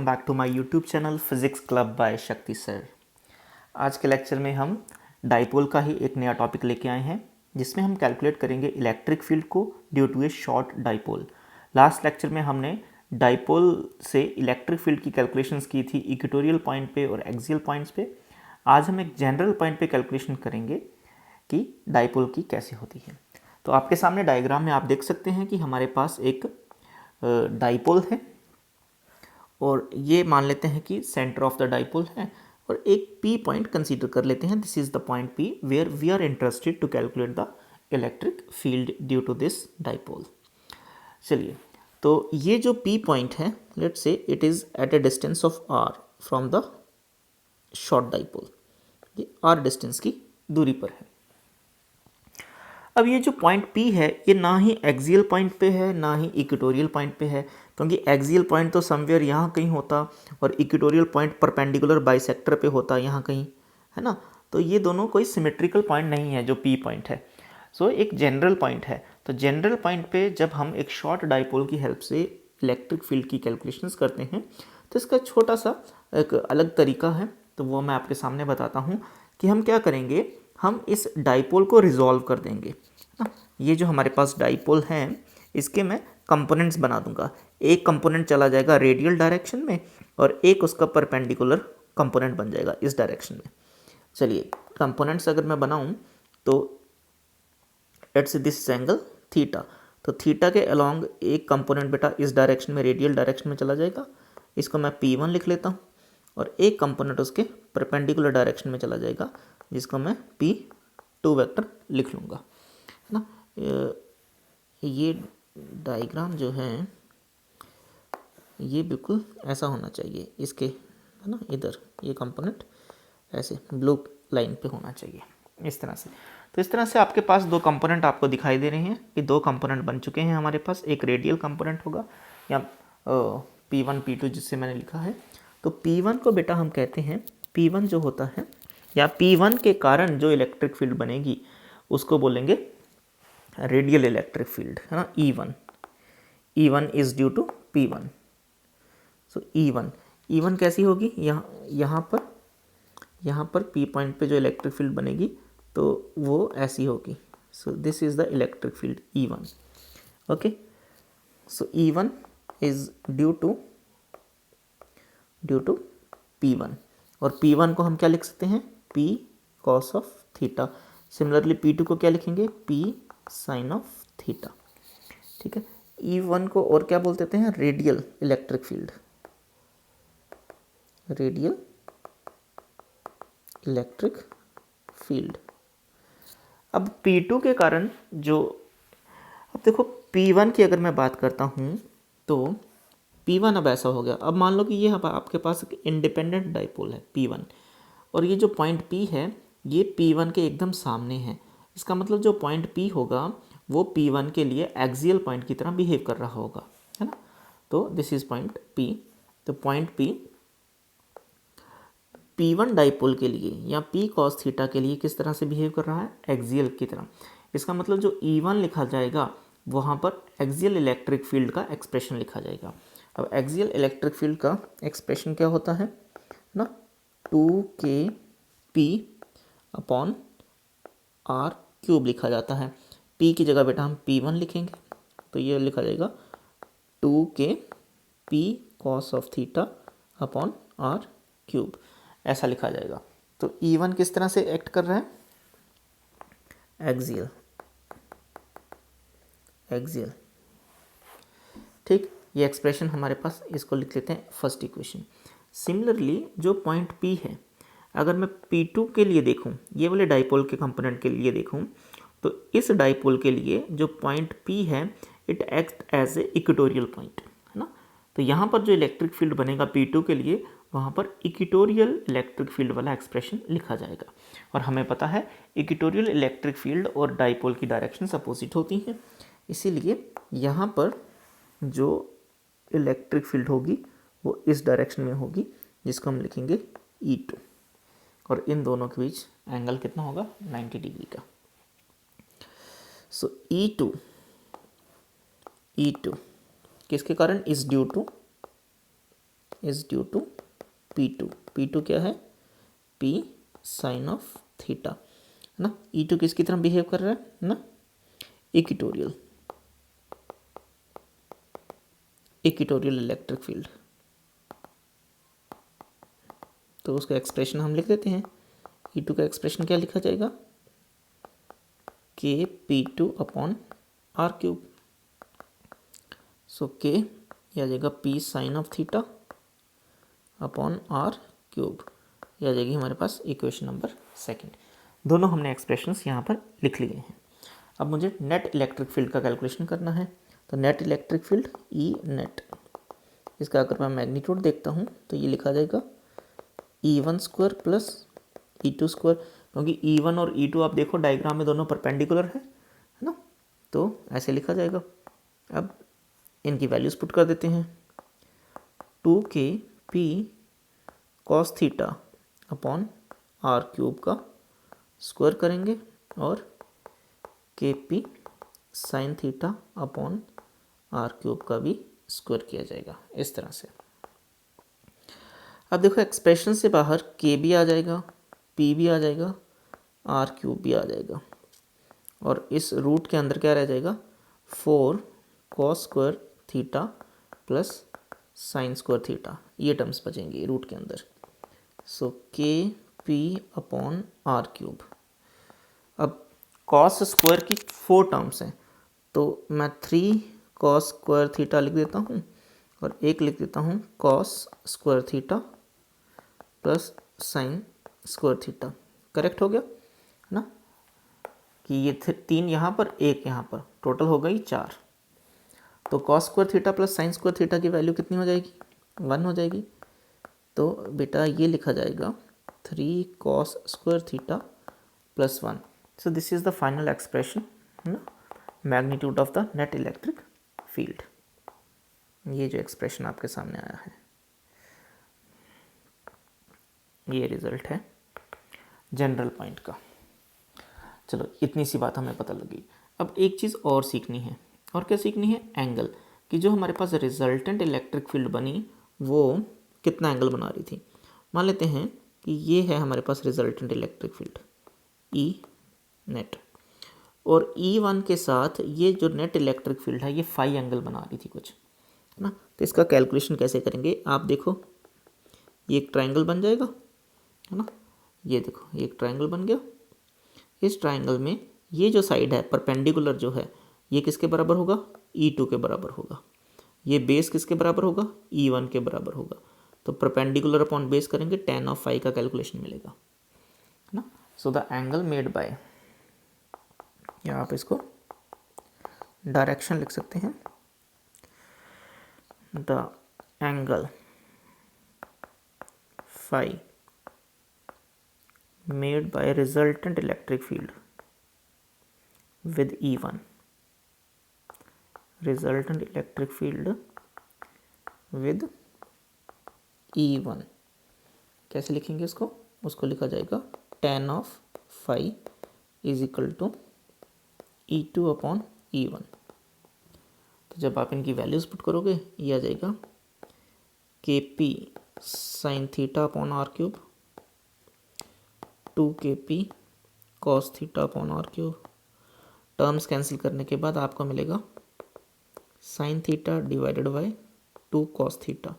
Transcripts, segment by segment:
Back to my YouTube channel physics club by Shakti sir. आज के lecture में हम डाइपोल का ही एक नया टॉपिक लेके आए हैं जिसमें हम कैलकुलेट करेंगे इलेक्ट्रिक फील्ड को due to a short dipole. Last lecture में हमने डाइपोल से इलेक्ट्रिक फील्ड की कैलकुलेशंस की थी इक्वेटोरियल पॉइंट पे और एक्सियल पॉइंट्स पे। आज हम एक जनरल पॉइंट पे कैलकुलेशन करेंगे कि डाइपोल की कैसे होती है। तो आपके सामने डायग्राम में आप देख सकते हैं कि हमारे पास एक डाइपोल है और ये मान लेते हैं कि सेंटर ऑफ द डाइपोल है और एक पी पॉइंट कंसीडर कर लेते हैं। This is the point P where we are interested to calculate the electric field due to this dipole. चलिए, तो ये जो पी पॉइंट है, let's say it is at a distance of r from the short dipole. ये r distance की दूरी पर है। अब ये जो पॉइंट P है ये ना ही एक्सियल पॉइंट पे है ना ही इक्वेटोरियल पॉइंट पे है, क्योंकि एक्सियल पॉइंट तो समवेयर यहाँ कहीं होता और इक्वेटोरियल पॉइंट परपेंडिकुलर बाइसेक्टर पे होता यहाँ कहीं, है ना। तो ये दोनों कोई सिमेट्रिकल पॉइंट नहीं है जो P पॉइंट है। सो एक जनरल पॉइंट है। तो जनरल पॉइंट पे जब हम एक शॉर्ट डाइपोल की हेल्प से इलेक्ट्रिक फील्ड की कैलकुलेशंस करते हैं तो इसका छोटा सा एक अलग तरीका है, तो वो मैं आपके सामने बताता हूँ कि हम क्या करेंगे। हम इस डाइपोल को रिजॉल्व कर देंगे ना। ये जो हमारे पास डाइपोल है इसके मैं कंपोनेंट्स बना दूंगा। एक कंपोनेंट चला जाएगा रेडियल डायरेक्शन में और एक उसका परपेंडिकुलर कंपोनेंट बन जाएगा इस डायरेक्शन में। चलिए, कंपोनेंट्स अगर मैं बनाऊं तो इट्स दिस एंगल थीटा। तो थीटा के अलोंग एक कंपोनेंट बेटा इस डायरेक्शन में रेडियल डायरेक्शन में चला जाएगा, इसको मैं P1 लिख लेता हूँ। और एक कंपोनेंट उसके परपेंडिकुलर डायरेक्शन में चला जाएगा जिसको मैं P2 वेक्टर लिख लूँगा, है ना। ये डायग्राम जो है ये बिल्कुल ऐसा होना चाहिए इसके, है ना। इधर ये कंपोनेंट ऐसे ब्लू लाइन पे होना चाहिए इस तरह से। तो इस तरह से आपके पास दो कंपोनेंट आपको दिखाई दे रहे हैं कि दो कंपोनेंट बन चुके हैं हमारे पास। एक रेडियल कंपोनेंट होगा या P1 P2 जिससे मैंने लिखा है। तो P1 को बेटा हम कहते हैं, P1 जो होता है या P1 के कारण जो इलेक्ट्रिक फील्ड बनेगी उसको बोलेंगे रेडियल इलेक्ट्रिक फील्ड, है ना। E1 is due to P1। So E1 कैसी होगी, यहाँ पर P पॉइंट पे जो इलेक्ट्रिक फील्ड बनेगी तो वो ऐसी होगी। So this is the electric field E1। Okay, so E1 is due to P1 और P1 को हम क्या लिख सकते हैं, P cos of theta. Similarly P2 को क्या लिखेंगे, P sin ऑफ थीटा। ठीक है, E1 को और क्या बोल देते हैं, radial electric field, radial electric field. अब P2 के कारण जो, अब देखो P1 की अगर मैं बात करता हूँ तो P1 अब ऐसा हो गया। अब मान लो कि ये आपके पास एक इंडिपेंडेंट डाइपोल है P1 और ये जो पॉइंट P है ये P1 के एकदम सामने है। इसका मतलब जो पॉइंट P होगा वो P1 के लिए एक्सियल पॉइंट की तरह बिहेव कर रहा होगा, है ना। तो दिस इज पॉइंट P। तो पॉइंट P1 डाइपोल के लिए या P cos थीटा के लिए किस तरह से बिहेव कर रहा है, एक्सियल की तरह। इसका मतलब जो E1 लिखा जाएगा वहाँ पर एक्सियल इलेक्ट्रिक फील्ड का एक्सप्रेशन लिखा जाएगा। अब एक्सियल इलेक्ट्रिक फील्ड का एक्सप्रेशन क्या होता है ना, 2kP अपॉन आर क्यूब लिखा जाता है। P की जगह बेटा हम P1 लिखेंगे तो ये लिखा जाएगा 2kP cos of theta upon r cube, ऐसा लिखा जाएगा। तो E1 किस तरह से एक्ट कर रहा है, एक्सियल। ठीक, ये एक्सप्रेशन हमारे पास, इसको लिख लेते हैं फर्स्ट इक्वेशन। सिमिलरली जो पॉइंट P है, अगर मैं P2 के लिए देखूं, ये वाले डाइपोल के कंपोनेंट के लिए देखूं, तो इस डाइपोल के लिए जो पॉइंट P है it act as a equatorial point, है ना। तो यहाँ पर जो इलेक्ट्रिक फील्ड बनेगा P2 के लिए वहाँ पर इक्वेटोरियल इलेक्ट्रिक फील्ड वाला एक्सप्रेशन लिखा जाएगा। और हमें पता है इक्वेटोरियल इलेक्ट्रिक फील्ड और डाइपोल की डायरेक्शन अपोजिट होती हैं, इसीलिए यहाँ पर जो इलेक्ट्रिक फील्ड होगी वो इस डायरेक्शन में होगी जिसको हम लिखेंगे E2 और इन दोनों के बीच एंगल कितना होगा, 90 डिग्री का। सो E2 किसके कारण, is due to is due to P2। P2 क्या है? P साइन ऑफ थीटा, है ना। E2 किसकी तरह बिहेव कर रहा है ना? Equatorial electric field. तो उसका एक्सप्रेशन हम लिख देते हैं। E2 का एक्सप्रेशन क्या लिखा जाएगा? K P2/r³। सो K ये आ जाएगा P sine of theta upon r³। ये आ जाएगी हमारे पास इक्वेशन नंबर 2। दोनों हमने एक्सप्रेशंस यहाँ पर लिख लिए हैं। अब मुझे नेट इलेक्ट्रिक फील्ड का कैलकुलेशन करना है। तो net electric field E net, इसका अगर मैं मैग्नीट्यूड देखता हूँ तो ये लिखा जाएगा E1² प्लस E2², क्योंकि E1 और E2 आप देखो डायग्राम में दोनों परपेंडिकुलर है ना, तो ऐसे लिखा जाएगा। अब इनकी वैल्यूज पुट कर देते हैं। 2kP cos theta upon r³ का स्क्वायर करेंगे और KP sine theta upon r³ का भी स्क्वायर किया जाएगा इस तरह से। अब देखो एक्सप्रेशन से बाहर K भी आ जाएगा, P भी आ जाएगा, r³ भी आ जाएगा और इस रूट के अंदर क्या रह जाएगा? 4 cos square theta plus sine square theta, ये टर्म्स बचेंगे रूट के अंदर। सो KP अपॉन r³। अब cos स्क्वायर की 4 टर्म्स हैं, तो मैं 3 cos स्क्वायर थीटा लिख देता हूँ और एक लिख देता हूँ cos square theta plus sine square theta. Correct हो गया ना कि ये 3 यहाँ पर, 1 यहाँ पर, टोटल हो गई 4। तो cos square theta plus sine square theta की वैल्यू कितनी हो जाएगी? 1 हो जाएगी। तो बेटा ये लिखा जाएगा 3 cos square theta plus 1। So this is the final expression, है ना, magnitude of the net electric field. ये जो एक्सप्रेशन आपके सामने आया है, ये रिजल्ट है जनरल पॉइंट का। चलो इतनी सी बात हमें पता लगी। अब एक चीज़ और सीखनी है, और क्या सीखनी है? एंगल, कि जो हमारे पास रिजल्टेंट इलेक्ट्रिक फील्ड बनी वो कितना एंगल बना रही थी। मान लेते हैं कि ये है हमारे पास resultant electric field E net, और E1 के साथ ये जो नेट इलेक्ट्रिक फील्ड है ये फाई एंगल बना रही थी कुछ, है ना। तो इसका कैलकुलेशन कैसे करेंगे? आप देखो ये एक ट्रायंगल बन जाएगा, है ना। ये देखो ये एक ट्रायंगल बन गया। इस ट्रायंगल में ये जो साइड है परपेंडिकुलर जो है ये किसके बराबर होगा? E2 के बराबर होगा। ये बेस किसके बराबर होगा? E1 के बराबर होगा। तो परपेंडिकुलर अपॉन बेस करेंगे, tan ऑफ फाई का कैलकुलेशन मिलेगा, है ना। So the angle made by, या आप इसको डायरेक्शन लिख सकते हैं, the angle phi made by resultant electric field with E1, resultant electric field with E1 कैसे लिखेंगे इसको? उसको लिखा जाएगा tan of phi is equal to E2 upon E1। तो जब आप इनकी वैल्यूज पुट करोगे ये आ जाएगा KP sine theta upon r³, 2kP cos theta upon r³। Terms cancel करने के बाद आपको मिलेगा sine theta divided by 2 cos theta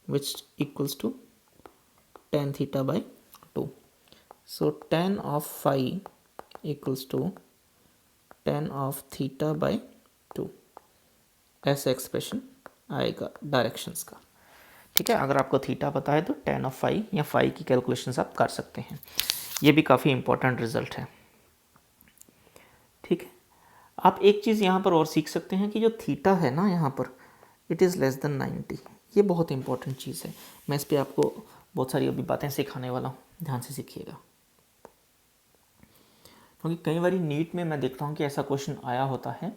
which equals to tan theta by 2। So tan of phi equals to tan of theta by 2। ऐसा expression आएगा directions का। ठीक है, अगर आपको थीटा पता है तो tan ऑफ फाई या फाई की कैलकुलेशंस आप कर सकते हैं। ये भी काफ़ी इंपॉर्टेंट रिजल्ट है। ठीक है, आप एक चीज़ यहाँ पर और सीख सकते हैं कि जो थीटा है ना यहाँ पर, इट इज़ लेस देन 90। ये बहुत इंपॉर्टेंट चीज़ है। मैं इस पर आपको बहुत सारी अभी बातें सिखाने वाला हूँ, ध्यान से सीखिएगा। क्योंकि कई बार नीट में मैं देखता हूँ कि ऐसा क्वेश्चन आया होता है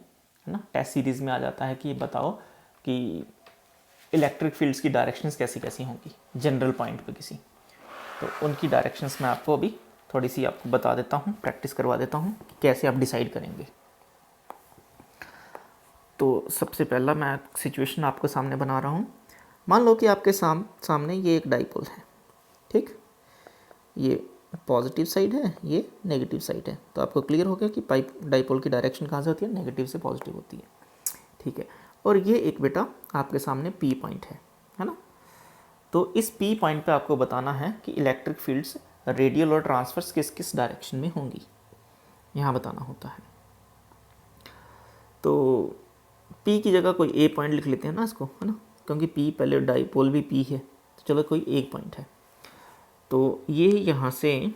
ना, टेस्ट सीरीज़ में आ जाता है कि बताओ कि इलेक्ट्रिक फील्ड्स की डायरेक्शंस कैसी कैसी होंगी जनरल पॉइंट पे किसी। तो उनकी डायरेक्शंस मैं आपको अभी थोड़ी सी आपको बता देता हूँ, प्रैक्टिस करवा देता हूँ कि कैसे आप डिसाइड करेंगे। तो सबसे पहला मैं सिचुएशन आपके सामने बना रहा हूँ मान लो कि आपके सामने ये एक डाइपोल है, ठीक, ये पॉजिटिव साइड है, ये नेगेटिव साइड है। तो आपको क्लियर हो गया कि डाइपोल की डायरेक्शन कहाँ से होती है, नेगेटिव से पॉजिटिव होती है, ठीक है। और ये एक बेटा आपके सामने पी पॉइंट है ना। तो इस पी पॉइंट पे आपको बताना है कि इलेक्ट्रिक फील्ड्स रेडियल और ट्रांसवर्स किस किस डायरेक्शन में होंगी, यहाँ बताना होता है। तो पी की जगह कोई ए पॉइंट लिख लेते हैं ना इसको, है ना, क्योंकि पी पहले डाइपोल भी पी है, तो चलो कोई एक पॉइंट है। तो ये यहाँ से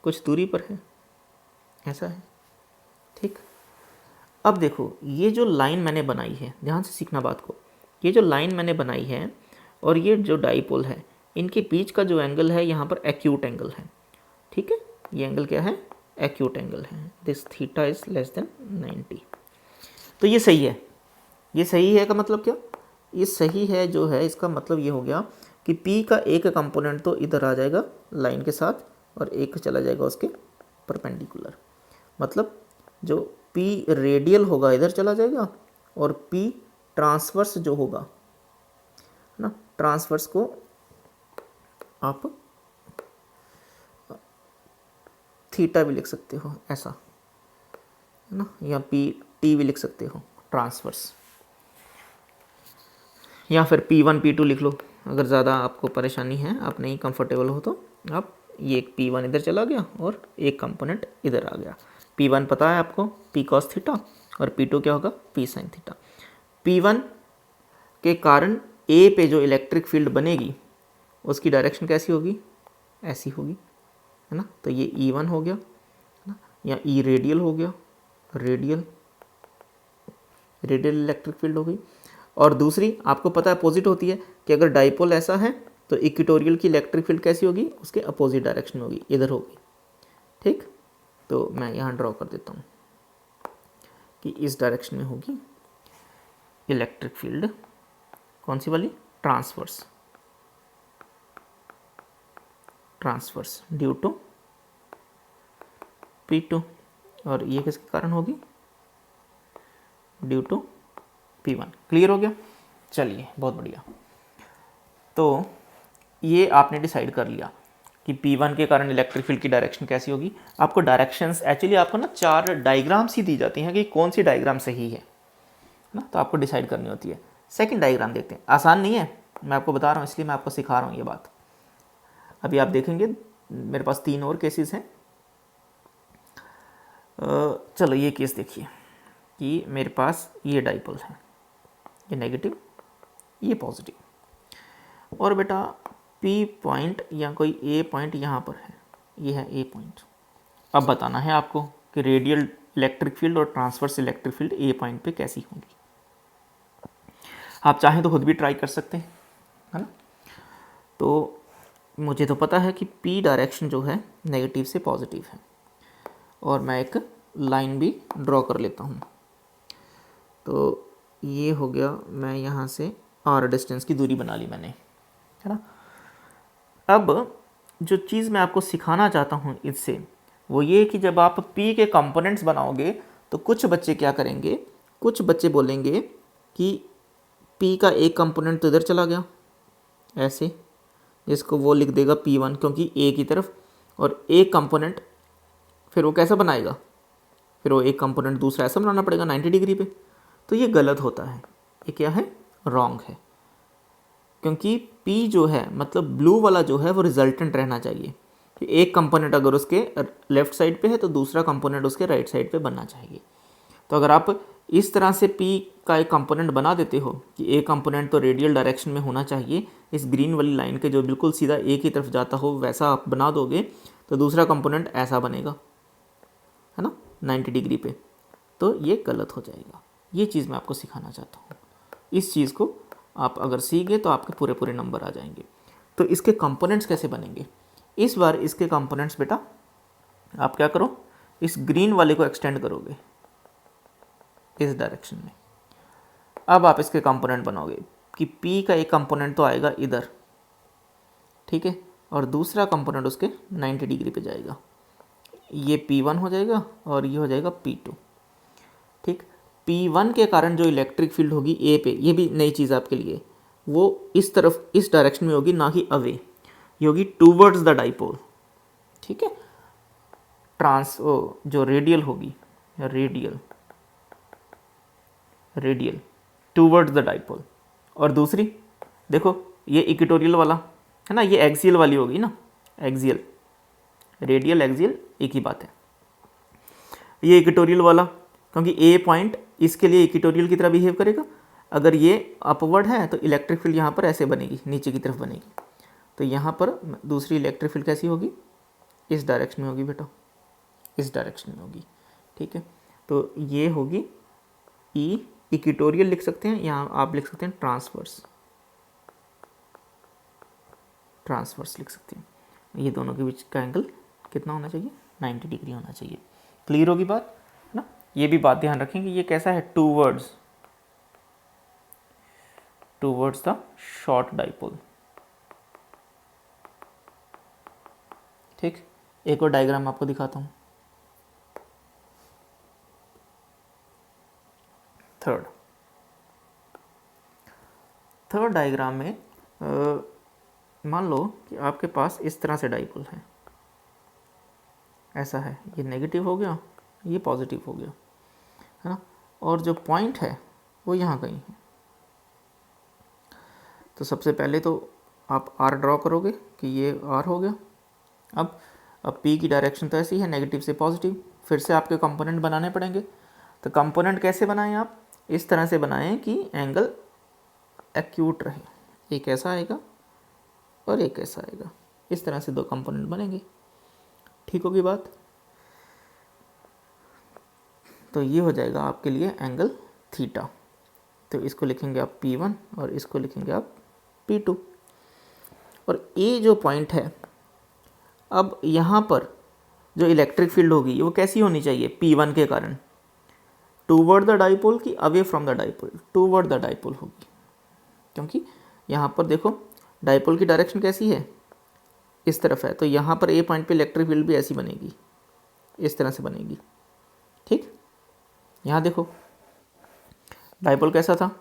कुछ दूरी पर है, ऐसा है, ठीक। अब देखो ये जो लाइन मैंने बनाई है, ध्यान से सीखना बात को, ये जो लाइन मैंने बनाई है और ये जो डाइपोल है, इनके बीच का जो एंगल है यहाँ पर एक्यूट एंगल है, ठीक है। ये एंगल क्या है, एक्यूट एंगल है। This theta is less than 90। तो ये सही है। ये सही है का मतलब क्या, ये सही है जो है, इसका मतलब ये हो गया कि P का एक कंपोनेंट तो इधर आ जाएगा लाइन के साथ और एक चला जाएगा उसके परपेंडिकुलर। मतलब जो P रेडियल होगा इधर चला जाएगा और P ट्रांसवर्स जो होगा ना, ट्रांसवर्स को आप थीटा भी लिख सकते हो ऐसा, है ना, या P_T भी लिख सकते हो ट्रांसवर्स, या फिर P1 P2 लिख लो। अगर ज़्यादा आपको परेशानी है, आप नहीं कंफर्टेबल हो, तो आप ये एक P1 इधर चला गया और एक कंपोनेंट इधर आ गया। P1 पता है आपको, P cos थीटा, और P2 क्या होगा, P sin थीटा। P1 के कारण A पे जो इलेक्ट्रिक फील्ड बनेगी उसकी डायरेक्शन कैसी होगी, ऐसी होगी, है ना। तो ये E1 हो गया ना, या E रेडियल हो गया, रेडियल इलेक्ट्रिक फील्ड हो गई। और दूसरी आपको पता है अपोजिट होती है कि अगर डाइपोल ऐसा है तो इक्वेटोरियल की इलेक्ट्रिक फील्ड कैसी होगी, उसके अपोजिट डायरेक्शन में होगी, इधर होगी, ठीक। तो मैं यहाँ ड्रॉ कर देता हूँ कि इस डायरेक्शन में होगी इलेक्ट्रिक फील्ड, कौन सी वाली, ट्रांसवर्स ड्यू टू P2, और ये किसके कारण होगी, ड्यू टू P1। क्लियर हो गया, चलिए बहुत बढ़िया। तो ये आपने डिसाइड कर लिया कि P1 के कारण इलेक्ट्रिक फील्ड की डायरेक्शन कैसी होगी। आपको डायरेक्शंस एक्चुअली आपको ना 4 डायग्राम्स ही दी जाती हैं कि कौन सी डायग्राम सही है ना, तो आपको डिसाइड करनी होती है। सेकंड डायग्राम देखते हैं, आसान नहीं है, मैं आपको बता रहा हूँ, इसलिए मैं आपको सिखा रहा हूँ ये बात। अभी आप देखेंगे मेरे पास 3 और केसेस हैं। चलो ये केस देखिए कि मेरे पास ये डाइपोल है, ये नेगेटिव, ये पॉजिटिव, और बेटा P पॉइंट या कोई A पॉइंट यहाँ पर है, ये है A पॉइंट। अब बताना है आपको कि रेडियल इलेक्ट्रिक फील्ड और transverse electric field A point पे कैसी होंगी। आप चाहें तो खुद भी ट्राई कर सकते हैं, है ना। तो मुझे तो पता है कि P डायरेक्शन जो है नेगेटिव से पॉजिटिव है, और मैं एक लाइन भी ड्रॉ कर लेता हूँ। तो ये हो गया, मैं यहाँ से R डिस्टेंस की दूरी बना ली मैंने, है ना। अब जो चीज़ मैं आपको सिखाना चाहता हूँ इससे, वो ये कि जब आप P के कंपोनेंट्स बनाओगे तो कुछ बच्चे क्या करेंगे, कुछ बच्चे बोलेंगे कि P का एक कंपोनेंट तो इधर चला गया ऐसे, जिसको वो लिख देगा P1 क्योंकि A की तरफ, और एक कंपोनेंट फिर वो कैसा बनाएगा, फिर वो एक कंपोनेंट दूसरा ऐसा बनाना पड़ेगा 90 डिग्री पे। तो ये गलत होता है, ये क्या है, रॉन्ग है, क्योंकि P जो है मतलब ब्लू वाला जो है वो रिजल्टेंट रहना चाहिए कि एक कंपोनेंट अगर उसके लेफ्ट साइड पे है तो दूसरा कंपोनेंट उसके राइट साइड पे बनना चाहिए। तो अगर आप इस तरह से P का एक कंपोनेंट बना देते हो कि एक कंपोनेंट तो रेडियल डायरेक्शन में होना चाहिए, इस ग्रीन वाली लाइन के जो बिल्कुल सीधा A की तरफ जाता हो वैसा आप बना दोगे, तो दूसरा कंपोनेंट ऐसा बनेगा, है ना, 90 डिग्री पे, तो ये गलत हो जाएगा। ये चीज़ मैं आपको सिखाना चाहता हूँ। इस चीज़ को आप अगर सीख गए तो आपके पूरे पूरे नंबर आ जाएंगे। तो इसके कंपोनेंट्स कैसे बनेंगे, इस बार इसके कंपोनेंट्स बेटा आप क्या करो, इस ग्रीन वाले को एक्सटेंड करोगे इस डायरेक्शन में। अब आप इसके कंपोनेंट बनाओगे कि P का एक कंपोनेंट तो आएगा इधर, ठीक है, और दूसरा कंपोनेंट उसके 90 डिग्री पे जाएगा, ये P1 हो जाएगा और ये हो जाएगा P2, ठीक। P1 के कारण जो इलेक्ट्रिक फील्ड होगी A पे, ये भी नई चीज़ आपके लिए, वो इस तरफ, इस डायरेक्शन में होगी, ना कि अवे, ये होगी टूवर्ड्स द डाइपोल। ठीक है, जो रेडियल होगी, रेडियल टूवर्ड्स द डाइपोल। और दूसरी देखो, ये इक्वेटोरियल वाला है ना, ये एक्सियल वाली होगी ना, एक्सियल, रेडियल एक्सियल एक ही बात है। ये इक्वेटोरियल वाला, क्योंकि ए पॉइंट इसके लिए इक्वेटोरियल की तरह बिहेव करेगा। अगर ये अपवर्ड है तो इलेक्ट्रिक फील्ड यहाँ पर ऐसे बनेगी, नीचे की तरफ बनेगी। तो यहाँ पर दूसरी इलेक्ट्रिक फील्ड कैसी होगी, इस डायरेक्शन में होगी बेटा, इस डायरेक्शन में होगी। ठीक है, तो ये होगी ई, इक्वेटोरियल लिख सकते हैं, यहाँ आप लिख सकते हैं ट्रांसवर्स लिख सकते हैं। ये दोनों के बीच का एंगल कितना होना चाहिए, 90 डिग्री होना चाहिए। क्लियर होगी बात ना। ये भी बात ध्यान रखेंगे, ये कैसा है, टूवर्ड्स द शॉर्ट डाइपोल। ठीक, एक और डायग्राम आपको दिखाता हूँ। थर्ड डायग्राम में मान लो कि आपके पास इस तरह से डाइपोल है, ऐसा है, ये नेगेटिव हो गया, ये पॉजिटिव हो गया, है ना, और जो पॉइंट है वो यहाँ कहीं है। तो सबसे पहले तो आप आर ड्रॉ करोगे कि ये आर हो गया। अब पी की डायरेक्शन तो ऐसी है, नेगेटिव से पॉजिटिव, फिर से आपके कंपोनेंट बनाने पड़ेंगे। तो कंपोनेंट कैसे बनाएं आप, इस तरह से बनाएं कि एंगल एक्यूट रहे, एक ऐसा आएगा और एक ऐसा आएगा, इस तरह से दो कंपोनेंट बनेंगे। ठीक होगी बात। तो ये हो जाएगा आपके लिए एंगल थीटा। तो इसको लिखेंगे आप P1 और इसको लिखेंगे आप P2। और ये जो पॉइंट है, अब यहाँ पर जो इलेक्ट्रिक फील्ड होगी वो कैसी होनी चाहिए, P1 के कारण टूवर्ड द डाइपोल की away from the dipole, toward the dipole होगी, क्योंकि यहाँ पर देखो डाइपोल की डायरेक्शन कैसी है, इस तरफ है। तो यहाँ पर ए पॉइंट पे इलेक्ट्रिक फील्ड भी ऐसी बनेगी, इस तरह से बनेगी। ठीक, यहाँ देखो डाइपोल कैसा था,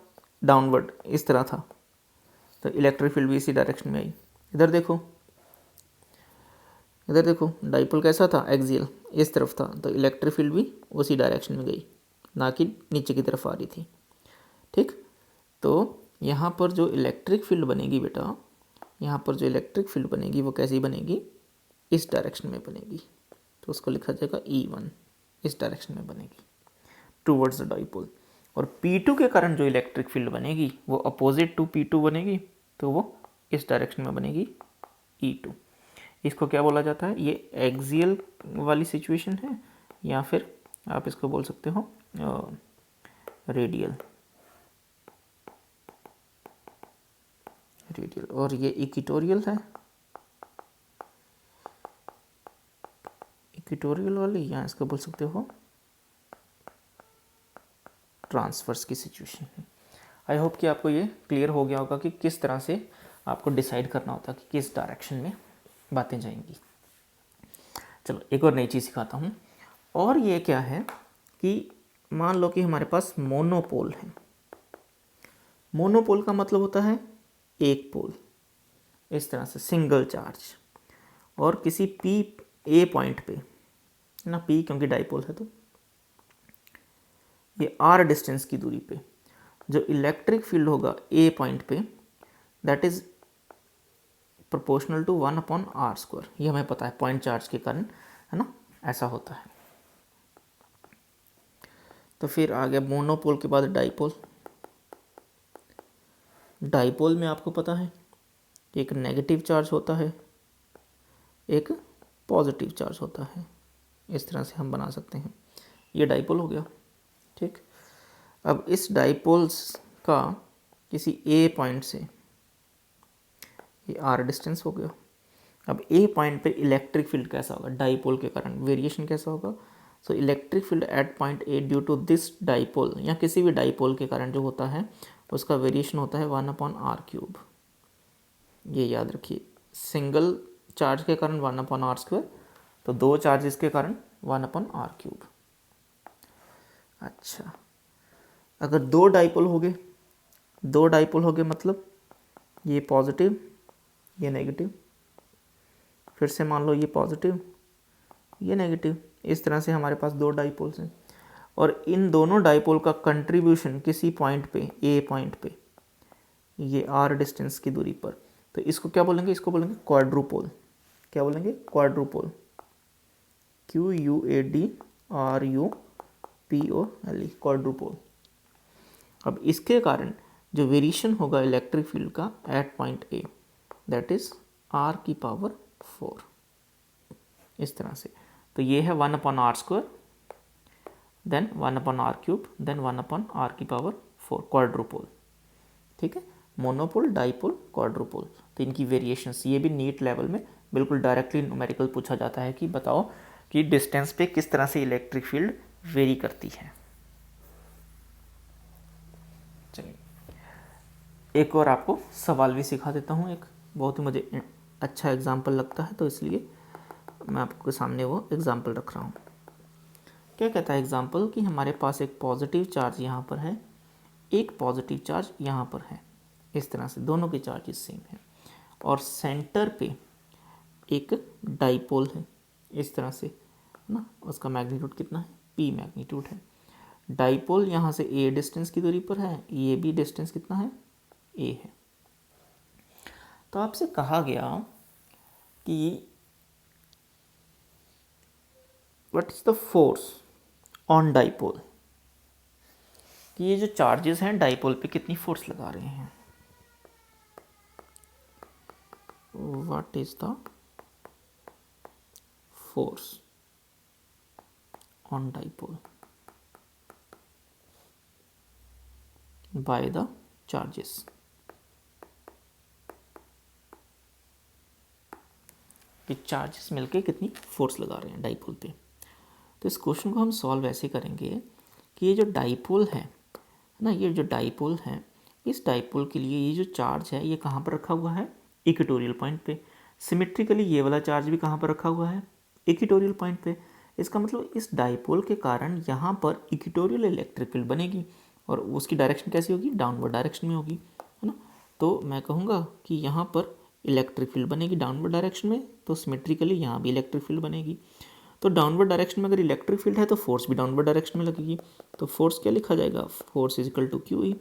डाउनवर्ड इस तरह था, तो इलेक्ट्रिक फील्ड भी इसी डायरेक्शन में आई। इधर देखो डाइपोल कैसा था, एक्सियल इस तरफ था, तो इलेक्ट्रिक फील्ड भी उसी डायरेक्शन में गई, ना कि नीचे की तरफ आ रही थी। ठीक, तो यहाँ पर जो इलेक्ट्रिक फील्ड बनेगी बेटा, यहाँ पर जो इलेक्ट्रिक फील्ड बनेगी वो कैसी बनेगी, इस डायरेक्शन में बनेगी। तो उसको लिखा जाएगा E1, इस डायरेक्शन में बनेगी टूवर्ड्स द डाइपोल। और P2 के कारण जो इलेक्ट्रिक फील्ड बनेगी वो अपोजिट टू P2 बनेगी, तो वो इस डायरेक्शन में बनेगी E2। इसको क्या बोला जाता है, ये एक्सियल वाली सिचुएशन है, या फिर आप इसको बोल सकते हो रेडियल। और ये इक्वेटोरियल है, इक्वेटोरियल वाली, या इसको बोल सकते हो ट्रांसवर्स की सिचुएशन है। आई होप कि आपको ये क्लियर हो गया होगा कि किस तरह से आपको डिसाइड करना होता है कि किस डायरेक्शन में बातें जाएंगी। चलो एक और नई चीज़ सिखाता हूँ। और ये क्या है कि मान लो कि हमारे पास मोनोपोल है। मोनोपोल का मतलब होता है एक पोल, इस तरह से सिंगल चार्ज, और किसी पी ए पॉइंट पे ना, पी क्योंकि डाइपोल है, तो ये आर डिस्टेंस की दूरी पे जो इलेक्ट्रिक फील्ड होगा ए पॉइंट पे, that is proportional to 1/r²। ये हमें पता है पॉइंट चार्ज के कारण, है ना, ऐसा होता है। तो फिर आ गया मोनोपोल के बाद डाइपोल। डाइपोल में आपको पता है एक नेगेटिव चार्ज होता है, एक पॉजिटिव चार्ज होता है, इस तरह से हम बना सकते हैं। ये डाइपोल हो गया। ठीक, अब इस डाइपोल्स का किसी ए पॉइंट से, ये आर डिस्टेंस हो गया। अब ए पॉइंट पे इलेक्ट्रिक फील्ड कैसा होगा, डाइपोल के कारण वेरिएशन कैसा होगा। So electric field at point A due to this dipole, या किसी भी डाइपोल के कारण जो होता है उसका वेरिएशन होता है 1/r³। ये याद रखिए, सिंगल चार्ज के कारण 1/r², तो दो चार्जेस के कारण 1/r³। अच्छा, अगर दो डाइपोल हो गए मतलब ये पॉजिटिव, ये नेगेटिव, फिर से मान लो ये पॉजिटिव, ये नेगेटिव। इस तरह से हमारे पास दो डाइपोल्स हैं और इन दोनों डाइपोल का कंट्रीब्यूशन किसी पॉइंट पे, ए पॉइंट पे, ये आर डिस्टेंस की दूरी पर, तो इसको क्या बोलेंगे? इसको बोलेंगे क्वाड्रुपोल। क्या बोलेंगे? क्वाड्रुपोल। QUADRUPOLE, quadrupole. अब इसके कारण जो वेरिएशन होगा इलेक्ट्रिक फील्ड का at point A, that is R⁴ इस तरह से। तो ये है 1/r², then 1/r³, then 1/r⁴, quadrupole. ठीक है, मोनोपोल, डाइपोल, क्वाड्रुपोल। तो इनकी वेरिएशंस, ये भी नीट लेवल में बिल्कुल डायरेक्टली न्यूमेरिकल पूछा जाता है कि बताओ कि डिस्टेंस पे किस तरह से इलेक्ट्रिक फील्ड वेरी करती है। चलिए एक और आपको सवाल भी सिखा देता हूँ, एक बहुत ही मुझे अच्छा एग्जाम्पल लगता है तो इसलिए मैं आपके सामने वो एग्जाम्पल रख रहा हूँ। क्या कहता है एग्जाम्पल कि हमारे पास एक पॉजिटिव चार्ज यहाँ पर है, एक पॉजिटिव चार्ज यहाँ पर है, इस तरह से दोनों के चार्जेस सेम हैं और सेंटर पे एक डाइपोल है इस तरह से ना, उसका मैग्नीट्यूड कितना है? P मैग्नीट्यूड है। डाइपोल यहाँ से A डिस्टेंस की दूरी पर है, ये भी डिस्टेंस कितना है? A है। तो आपसे कहा गया कि what is the force on dipole, कि ये जो चार्जेस हैं डाइपोल पे कितनी फोर्स लगा रहे हैं। What is the force on dipole by the charges. कि चार्जेस मिलके कितनी फोर्स लगा रहे हैं डाइपोल पे। तो इस क्वेश्चन को हम सॉल्व ऐसे करेंगे कि ये जो डाइपोल है ना, ये जो डाइपोल है, इस डाइपोल के लिए ये जो चार्ज है ये कहाँ पर रखा हुआ है? इक्वेटोरियल पॉइंट पे। सिमेट्रिकली ये वाला चार्ज भी कहाँ पर रखा हुआ है? इक्वेटोरियल पॉइंट पे। इसका मतलब इस डाइपोल के कारण यहाँ पर इक्वेटोरियल इलेक्ट्रिक फील्ड बनेगी और उसकी डायरेक्शन कैसी होगी? डाउनवर्ड डायरेक्शन में होगी, है ना। तो मैं कहूँगा कि यहाँ पर इलेक्ट्रिक फील्ड बनेगी डाउनवर्ड डायरेक्शन में, तो सिमेट्रिकली यहाँ भी इलेक्ट्रिक फील्ड बनेगी। तो डाउनवर्ड डायरेक्शन में अगर इलेक्ट्रिक फील्ड है तो फोर्स भी डाउनवर्ड डायरेक्शन में लगेगी। तो फोर्स क्या लिखा जाएगा? Force is equal to QE।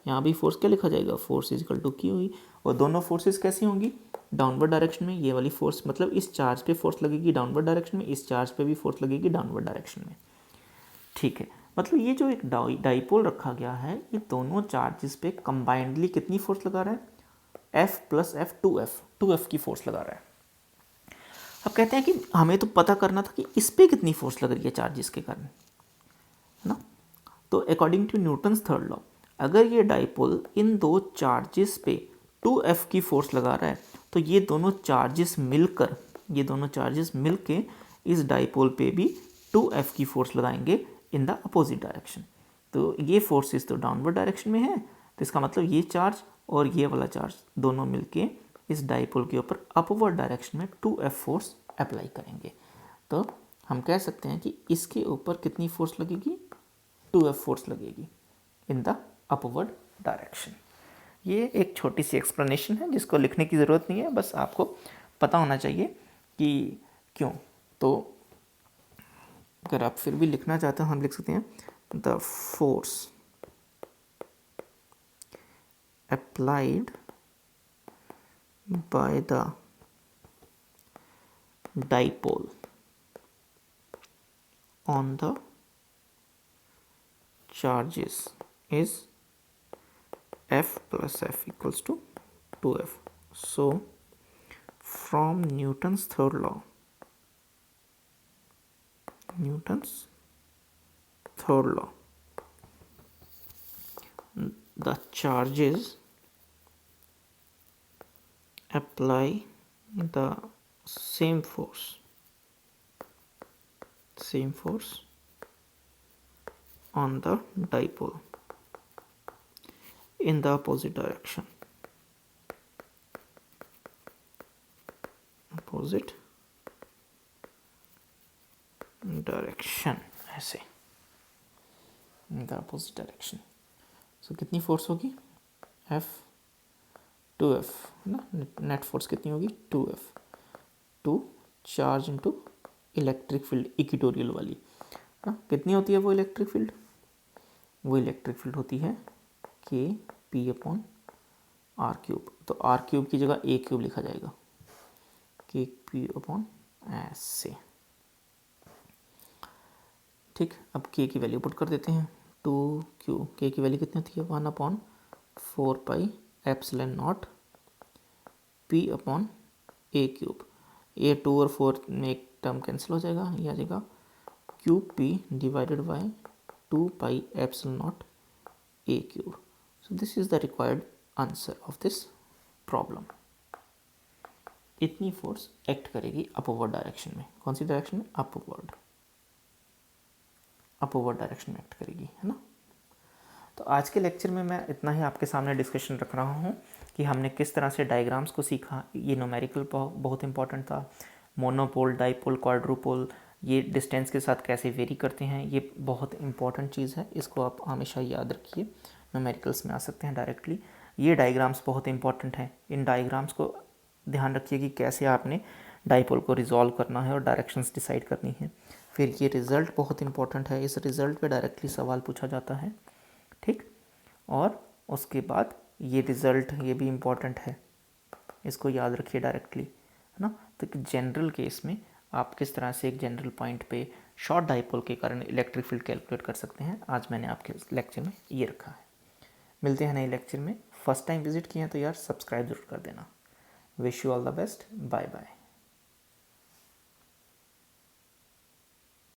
यहाँ भी फोर्स क्या लिखा जाएगा? Force is equal to QE। और दोनों फोर्सेस कैसी होंगी? डाउनवर्ड डायरेक्शन में। ये वाली फोर्स मतलब इस चार्ज पे फोर्स लगेगी डाउनवर्ड डायरेक्शन में, इस चार्ज पे भी फोर्स लगेगी डाउनवर्ड डायरेक्शन में। ठीक है, मतलब ये जो एक डाइपोल रखा गया है, ये दोनों चार्जेस पे कंबाइंडली कितनी फोर्स लगा रहा है? F + F 2F की फोर्स लगा रहा है। अब कहते हैं कि हमें तो पता करना था कि इस पे कितनी फोर्स लग रही है चार्जेस के कारण, है ना। तो according to Newton's third law, अगर ये डाइपोल इन दो चार्जेस पे 2F की फोर्स लगा रहा है तो ये दोनों चार्जेस मिलके इस डाइपोल पे भी 2F की फोर्स लगाएंगे इन द अपोजिट डायरेक्शन। तो ये फोर्सेस तो डाउनवर्ड डायरेक्शन में है, तो इसका मतलब ये चार्ज और ये वाला चार्ज दोनों मिलके इस डाइपोल के ऊपर अपवर्ड डायरेक्शन में 2F फोर्स अप्लाई करेंगे। तो हम कह सकते हैं कि इसके ऊपर कितनी फोर्स लगेगी? 2F फोर्स लगेगी इन द अपवर्ड डायरेक्शन। ये एक छोटी सी एक्सप्लेनेशन है जिसको लिखने की ज़रूरत नहीं है, बस आपको पता होना चाहिए कि क्यों। तो अगर आप फिर भी लिखना चाहते हो हम लिख सकते हैं the force applied by the dipole on the charges is F + F equals to 2F. So from Newton's third law, the charges apply the same force on the dipole in the opposite direction, ऐसे in the opposite direction। So कितनी force होगी? F 2F है ना, net force कितनी होगी 2F, 2 charge into electric field equatorial वाली ना, कितनी होती है वो इलेक्ट्रिक फील्ड, वो इलेक्ट्रिक फील्ड होती है के पी अपॉन आर क्यूब। तो आर क्यूब की जगह ए क्यूब लिखा जाएगा, के पी अपॉन ऐसे, ठीक। अब के की वैल्यू पुट कर देते हैं, 2Q, के की वैल्यू कितनी होती है 1/4 pi epsilon naught P upon A cube, A 2 और 4 में एक टर्म कैंसिल हो जाएगा, ये आ जाएगा cube P divided by 2 pi epsilon not a cube. So this is the required answer of this problem. इतनी फोर्स एक्ट करेगी अपवर्ड डायरेक्शन में, कौन सी डायरेक्शन में, अपवर्ड डायरेक्शन में एक्ट करेगी, है ना। तो आज के लेक्चर में मैं इतना ही आपके सामने डिस्कशन रख रहा हूँ कि हमने किस तरह से डायग्राम्स को सीखा। ये न्यूमेरिकल बहुत इंपॉर्टेंट था, मोनोपोल, डाइपोल, क्वाड्रुपोल, ये डिस्टेंस के साथ कैसे वेरी करते हैं, ये बहुत इंपॉर्टेंट चीज़ है, इसको आप हमेशा याद रखिए। न्यूमेरिकल्स में आ सकते हैं डायरेक्टली। ये डायग्राम्स बहुत इंपॉर्टेंट हैं, इन डायग्राम्स को ध्यान रखिए कि कैसे आपने डाइपोल को रिजॉल्व करना है और डायरेक्शंस डिसाइड करनी है। फिर ये रिज़ल्ट बहुत इंपॉर्टेंट है, इस रिज़ल्ट पे डायरेक्टली सवाल पूछा जाता है, ठीक। और उसके बाद ये रिज़ल्ट, ये भी इम्पॉर्टेंट है, इसको याद रखिए डायरेक्टली, है ना। तो जनरल केस में आप किस तरह से एक जनरल पॉइंट पे शॉर्ट डाइपोल के कारण इलेक्ट्रिक फील्ड कैलकुलेट कर सकते हैं, आज मैंने आपके लेक्चर में ये रखा है। मिलते हैं नए लेक्चर में। फर्स्ट टाइम विजिट किए हैं तो यार सब्सक्राइब जरूर कर देना। Wish you all the best, bye bye.